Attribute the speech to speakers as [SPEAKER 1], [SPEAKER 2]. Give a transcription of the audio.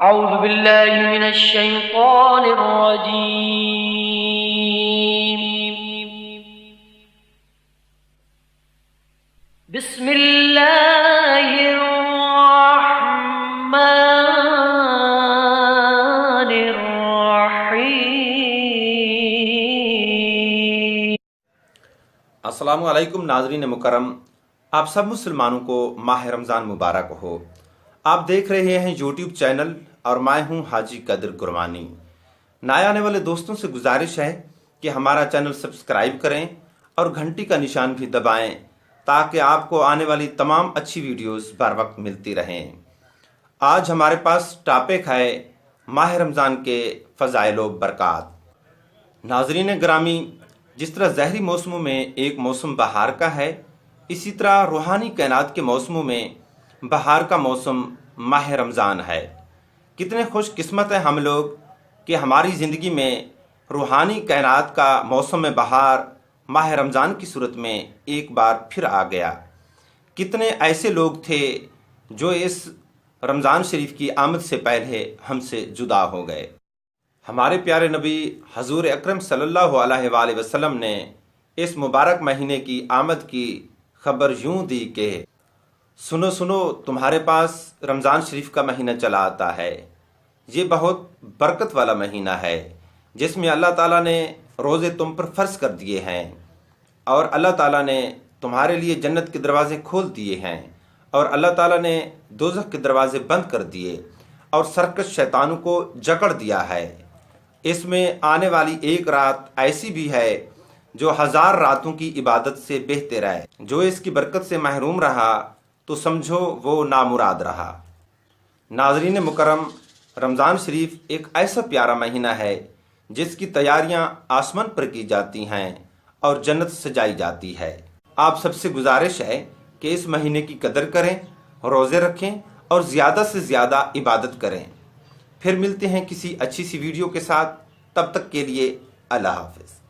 [SPEAKER 1] औज़ु बिल्लाहि मिनश शैतानिर रजीम। बिस्मिल्लाहिर रहमानिर रहीम।
[SPEAKER 2] अस्सलामु अलैकुम नाज़रीन मुकर्रम, आप सब मुसलमानों को माह रमज़ान मुबारक हो। आप देख रहे हैं यूट्यूब चैनल और मैं हूं हाजी कदर गुरबानी। नए आने वाले दोस्तों से गुजारिश है कि हमारा चैनल सब्सक्राइब करें और घंटी का निशान भी दबाएं ताकि आपको आने वाली तमाम अच्छी वीडियोस बर वक्त मिलती रहें। आज हमारे पास टॉपिक है माह रमज़ान के फ़ज़ाइल व बरक़ात। नाज़रीन ग्रामी, जिस तरह ज़हरी मौसमों में एक मौसम बहार का है, इसी तरह रूहानी कायनात के मौसमों में बहार का मौसम माह रमज़ान है। कितने खुशकिस्मत हैं हम लोग कि हमारी ज़िंदगी में रूहानी कायनात का मौसम बहार माह रमज़ान की सूरत में एक बार फिर आ गया। कितने ऐसे लोग थे जो इस रमज़ान शरीफ की आमद से पहले हमसे जुदा हो गए। हमारे प्यारे नबी हजूर अकरम सल्लल्लाहु अलैहि वसल्लम ने इस मुबारक महीने की आमद की खबर यूं दी कि सुनो सुनो, तुम्हारे पास रमज़ान शरीफ का महीना चला आता है। ये बहुत बरकत वाला महीना है जिसमें अल्लाह ताला ने रोज़े तुम पर फ़र्ज कर दिए हैं और अल्लाह ताला ने तुम्हारे लिए जन्नत के दरवाज़े खोल दिए हैं और अल्लाह ताला ने दोज़ख के दरवाज़े बंद कर दिए और सरकश शैतानों को जकड़ दिया है। इसमें आने वाली एक रात ऐसी भी है जो 1000 रातों की इबादत से बेहतर है। जो इसकी बरकत से महरूम रहा तो समझो वो नामुराद रहा। नाज़रीन मुकर्रम, रमज़ान शरीफ एक ऐसा प्यारा महीना है जिसकी तैयारियां आसमान पर की जाती हैं और जन्नत सजाई जाती है। आप सबसे गुजारिश है कि इस महीने की कदर करें, रोज़े रखें और ज़्यादा से ज़्यादा इबादत करें। फिर मिलते हैं किसी अच्छी सी वीडियो के साथ। तब तक के लिए अल्लाह हाफ़िज़।